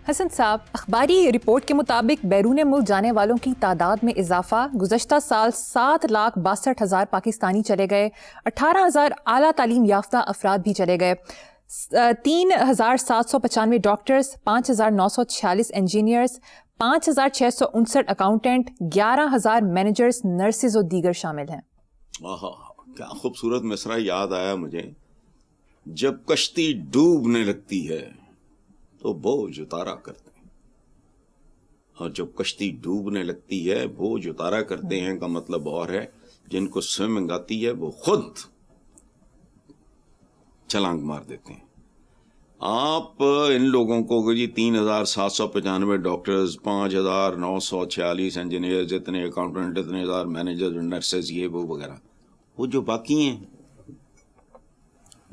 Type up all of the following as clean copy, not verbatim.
حسن صاحب، اخباری رپورٹ کے مطابق بیرون ملک جانے والوں کی تعداد میں اضافہ، گزشتہ سال 7,62,000 پاکستانی چلے گئے، 18,000 اعلیٰ تعلیم یافتہ افراد بھی چلے گئے، 3,795 doctors, 5,946 engineers, 5,659 accountant, 11,000 managers, nurses اور دیگر شامل ہیں۔ کیا خوبصورت مصرع یاد آیا مجھے، جب کشتی ڈوبنے لگتی ہے تو بوجھ اتارا کرتے ہیں، اور جب کشتی ڈوبنے لگتی ہے بوجھ اتارا کرتے ہیں کا مطلب اور ہے جن کو سوئمنگ آتی ہے وہ خود چھلانگ مار دیتے ہیں۔ آپ ان لوگوں کو جی 3,795 ڈاکٹرز، 5,946 انجینئرز، اتنے اکاؤنٹنٹ، اتنے ہزار مینیجر، نرسز، یہ وہ وغیرہ، وہ جو باقی ہیں،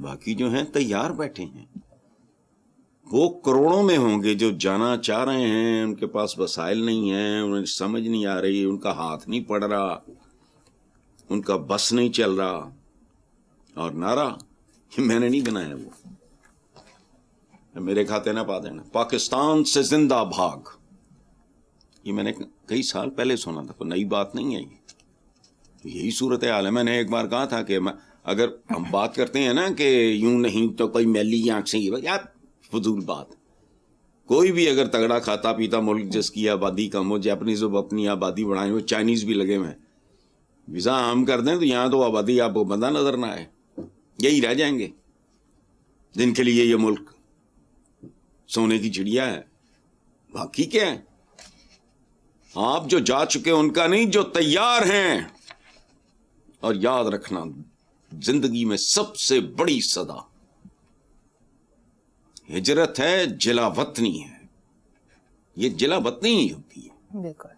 باقی جو ہیں تیار بیٹھے ہیں، وہ کروڑوں میں ہوں گے جو جانا چاہ رہے ہیں، ان کے پاس وسائل نہیں ہیں، انہیں سمجھ نہیں آ رہی، ان کا ہاتھ نہیں پڑ رہا، ان کا بس نہیں چل رہا، اور نعرہ میں نے نہیں بنایا، وہ میرے کھاتے نہ پا دینا، پاکستان سے زندہ بھاگ، یہ میں نے کئی سال پہلے سنا تھا، کوئی نئی بات نہیں ہے، یہی صورتحال ہے۔ میں نے ایک بار کہا تھا کہ اگر ہم بات کرتے ہیں نا کہ یوں نہیں تو کوئی میلی آنکھ سے، یار فضول بات، کوئی بھی اگر تگڑا کھاتا پیتا ملک جس کی آبادی کم ہو، جاپنیز اپنی آبادی بڑھائیں، وہ چائنیز بھی لگے ہوئے ہیں، ویزا عام کر دیں تو یہاں تو آبادی آپ کو بندہ نظر نہ آئے، یہی رہ جائیں گے جن کے لیے یہ ملک سونے کی چڑیا ہے۔ باقی کیا ہے، آپ جو جا چکے ان کا نہیں، جو تیار ہیں۔ اور یاد رکھنا، زندگی میں سب سے بڑی صدا ہجرت ہے، جلا وطنی ہے، یہ جلا وطنی ہی ہوتی ہے۔ بالکل۔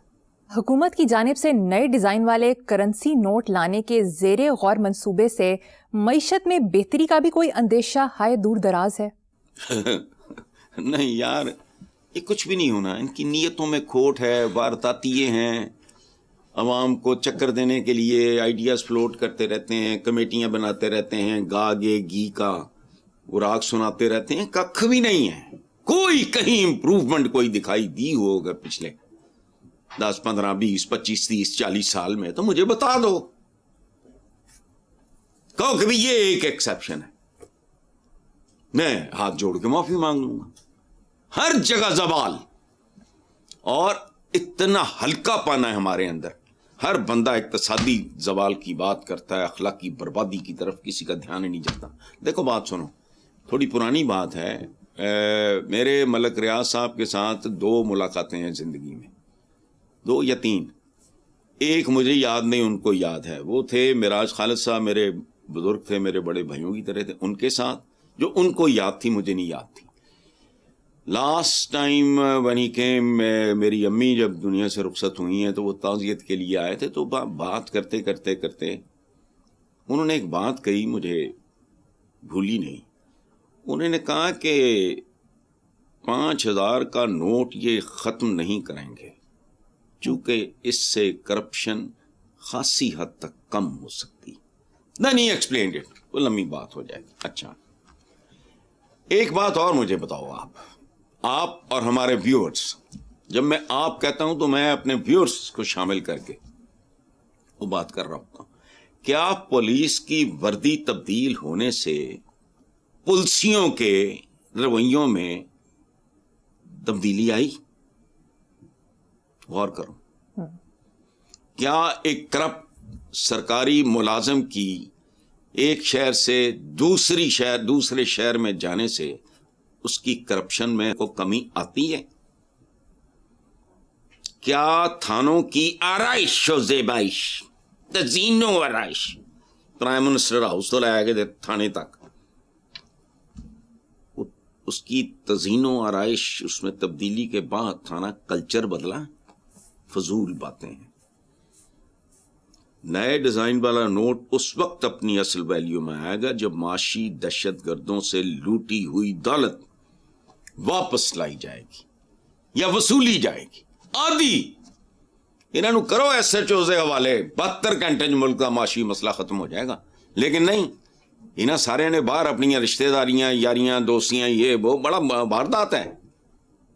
حکومت کی جانب سے نئے ڈیزائن والے کرنسی نوٹ لانے کے زیر غور منصوبے سے معیشت میں بہتری کا بھی کوئی اندیشہ ہائے دور دراز ہے؟ نہیں یار، یہ کچھ بھی نہیں ہونا، ان کی نیتوں میں کھوٹ ہے، وارداتیے ہیں، عوام کو چکر دینے کے لیے آئیڈیاز فلوٹ کرتے رہتے ہیں، کمیٹیاں بناتے رہتے ہیں، گاگے گھی کا راگ سناتے رہتے ہیں، ککھ بھی نہیں ہے، کوئی کہیں امپروومنٹ کوئی دکھائی دی ہو اگر پچھلے 10 15 20 25 30 40 سال میں تو مجھے بتا دو، کہو کہ بھی یہ ایک ایکسیپشن ہے، میں ہاتھ جوڑ کے معافی مانگ لوں گا۔ ہر جگہ زوال، اور اتنا ہلکا پانا ہے ہمارے اندر، ہر بندہ اقتصادی زوال کی بات کرتا ہے، اخلاقی بربادی کی طرف کسی کا دھیان ہی نہیں جاتا۔ دیکھو بات سنو، تھوڑی پرانی بات ہے، میرے ملک ریاض صاحب کے ساتھ 2 ملاقاتیں ہیں زندگی میں، 2 یا 3، ایک مجھے یاد نہیں، ان کو یاد ہے، وہ تھے معراج خالد صاحب، میرے بزرگ تھے، میرے بڑے بھائیوں کی طرح تھے، ان کے ساتھ جو ان کو یاد تھی مجھے نہیں یاد تھی۔ Last time when he came، میری امی جب دنیا سے رخصت ہوئی ہیں تو وہ تعزیت کے لیے آئے تھے، تو بات کرتے کرتے کرتے انہوں نے ایک بات کہی، مجھے بھولی نہیں، انہوں نے کہا کہ 5,000 کا نوٹ یہ ختم نہیں کریں گے، چونکہ اس سے کرپشن خاصی حد تک کم ہو سکتی۔ نہیں ایکسپلینڈ اٹ، وہ لمبی بات ہو جائے گی۔ اچھا، ایک بات اور مجھے بتاؤ، آپ اور ہمارے ویورز، جب میں آپ کہتا ہوں تو میں اپنے ویورز کو شامل کر کے وہ بات کر رہا ہوتا ہوں، کیا پولیس کی وردی تبدیل ہونے سے پولیسیوں کے رویوں میں تبدیلی آئی؟ غور کرو، کیا ایک کرپٹ سرکاری ملازم کی ایک شہر سے دوسرے شہر میں جانے سے اس کی کرپشن میں کو کمی آتی ہے؟ کیا تھانوں کی آرائش و زیبائش، تزئین و آرائش، پرائم منسٹر ہاؤس تو لایا گیا تھانے تک، اس کی تزئین و آرائش، اس میں تبدیلی کے بعد تھانہ کلچر بدلا؟ فضول باتیں ہیں۔ نئے ڈیزائن والا نوٹ اس وقت اپنی اصل ویلیو میں آئے گا جب معاشی دہشت گردوں سے لوٹی ہوئی دولت واپس لائی جائے گی یا وصولی جائے گی۔ آدھی انہوں کرو ایس ایچ او سے حوالے، 72 گھنٹے ملک کا معاشی مسئلہ ختم ہو جائے گا، لیکن نہیں، انہاں سارے نے باہر اپنی رشتہ داریاں، یاریاں، دوستیاں، یہ وہ بڑا واردات ہے،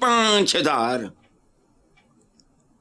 5,000,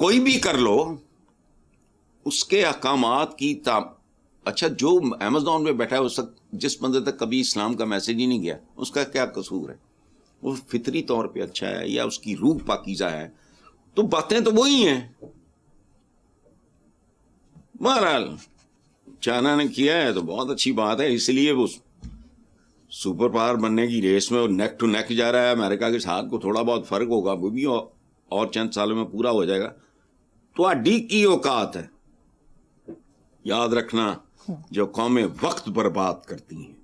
کوئی بھی کر لو اس کے احکامات کی اچھا جو امیزون پہ بیٹھا ہے اس جس بندے تک کبھی اسلام کا میسج ہی نہیں گیا اس کا کیا قصور ہے؟ وہ فطری طور پہ اچھا ہے یا اس کی روح پاکیزہ ہے تو باتیں تو وہی ہیں. بہرحال چائنا نے کیا ہے تو بہت اچھی بات ہے, اس لیے وہ سپر پاور بننے کی ریس میں وہ نیک ٹو نیک جا رہا ہے امریکہ کے ساتھ. کو تھوڑا بہت فرق ہوگا وہ بھی اور چند سالوں میں پورا ہو جائے گا. تو اڈی کی اوقات ہے. یاد رکھنا جو قومیں وقت برباد کرتی ہیں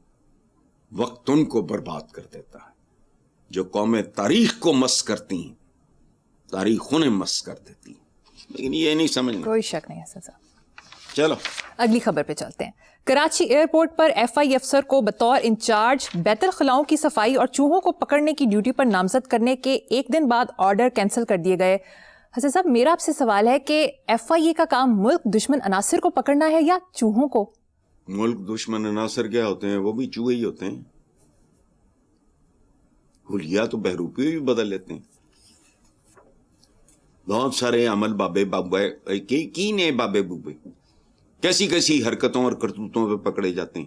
وقت ان کو برباد کر دیتا ہے. جو قومیں تاریخ کو مس کرتی ہیں تاریخ انہیں مس کر دیتی ہیں. لیکن یہ نہیں سمجھنا. کوئی شک نہیں حسن صاحب. چلو اگلی خبر پہ چلتے ہیں. کراچی ایئرپورٹ پر ایف آئی افسر کو بطور انچارج بیت الخلاؤں کی صفائی اور چوہوں کو پکڑنے کی ڈیوٹی پر نامزد کرنے کے ایک دن بعد آرڈر کینسل کر دیے گئے. حسن صاحب میرا آپ سے سوال ہے کہ ایف آئی اے کا کام ملک دشمن عناصر کو پکڑنا ہے یا چوہوں کو؟ ملک دشمن عناصر کیا ہوتے ہیں؟ وہ بھی چوہے ہی ہوتے ہیں. حلیہ تو بہروپی بھی بدل لیتے ہیں. بہت سارے عمل بابے بابے کی نے بابے بوبے کیسی کیسی حرکتوں اور کرتوتوں پہ پکڑے جاتے ہیں.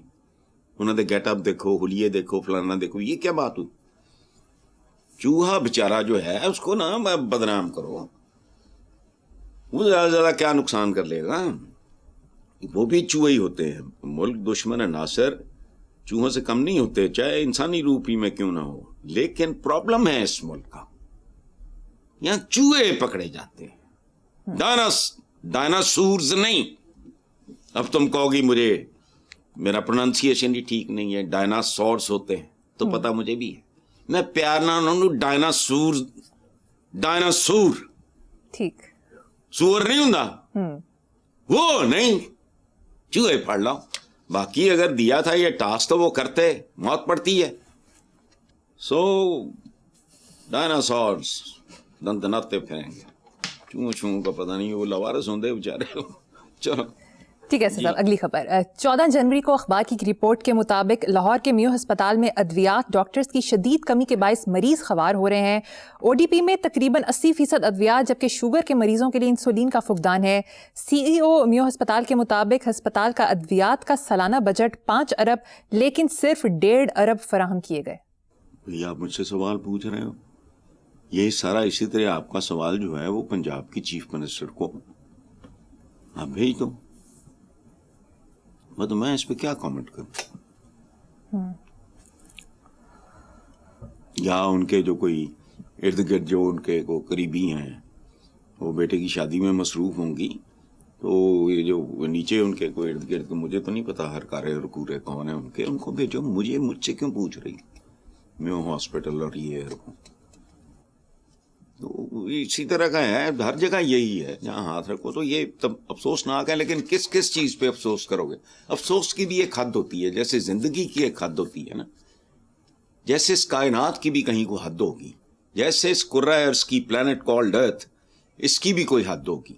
انہوں نے گیٹ اپ دیکھو, حلیے دیکھو, فلانا دیکھو. یہ کیا بات ہوئی؟ چوہا بےچارا جو ہے اس کو نا بدنام کرو, وہ زیادہ زیادہ کیا نقصان کر لے گا؟ وہ بھی چوہے ہی ہوتے ہیں. ملک دشمن عناصر چوہوں سے کم نہیں ہوتے چاہے انسانی روپ ہی میں کیوں نہ ہو. لیکن پرابلم ہے اس ملک کا, یہاں چوہے پکڑے جاتے ہیں, ڈائناسورز نہیں. اب تم کہو گی مجھے میرا پروننسیشن ہی ٹھیک نہیں ہے, ڈائناسورس ہوتے ہیں تو پتا مجھے بھی ہے. میں پیار نہ ڈائناسور ٹھیک سور نہیں ہوں وہ نہیں, چوہے پڑھ لو. باقی اگر دیا تھا یہ ٹاسک تو وہ کرتے, موت پڑتی ہے. سو ڈائناسورس دندناتے پھریں گے, چوہوں کا پتہ نہیں, وہ لوارس ہوندے بیچارے. چلو ٹھیک ہے صاحب. اگلی خبر 14 جنوری کو اخبار کی رپورٹ کے مطابق لاہور کے میو ہسپتال میں ادویات ڈاکٹرز کی شدید کمی کے باعث مریض خوار ہو رہے ہیں. او ڈی پی میں تقریباً 80% ادویات جبکہ شوگر کے مریضوں کے لیے انسولین کا فقدان ہے. سی ای او میو ہسپتال کے مطابق ہسپتال کا ادویات کا سالانہ بجٹ 5 ارب لیکن صرف 1.5 ارب فراہم کیے گئے. آپ مجھ سے سوال پوچھ رہے ہو, یہ سارا اسی طرح آپ کا سوال جو ہے وہ پنجاب کی چیف منسٹر کو آپ بھیج دو. تو میں اس پہ کیا کامنٹ کروں؟ یا ان کے جو کوئی ارد گرد جو ان کے کو قریبی ہیں وہ بیٹے کی شادی میں مصروف ہوں گی, تو یہ جو نیچے ان کے کوئی ارد گرد, مجھے تو نہیں پتا ہر کارے اور کورے کون ہیں ان کو بھیجو. مجھ سے کیوں پوچھ رہی؟ میں ہاسپٹل اور یہ تو اسی طرح کا ہے, ہر جگہ یہی ہے جہاں ہاتھ رکھو تو یہ تب افسوسناک ہے. لیکن کس چیز پہ افسوس کرو گے؟ افسوس کی بھی ایک حد ہوتی ہے, جیسے زندگی کی ایک حد ہوتی ہے نا, جیسے اس کائنات کی بھی کہیں کو حد ہوگی, جیسے اس کرۂ ارض کی پلانٹ کالڈ ارتھ اس کی بھی کوئی حد ہوگی.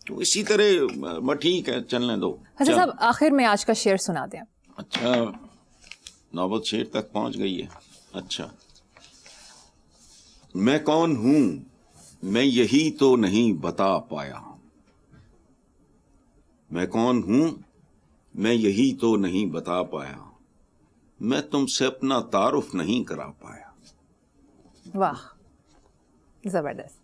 تو اسی طرح ٹھیک ہے چلنے دو. حضرت صاحب آخر میں آج کا شعر سنا دیں. اچھا نوبت شعر تک پہنچ گئی ہے. اچھا, میں کون ہوں میں یہی تو نہیں بتا پایا, میں کون ہوں میں یہی تو نہیں بتا پایا, میں تم سے اپنا تعارف نہیں کرا پایا. واہ زبردست.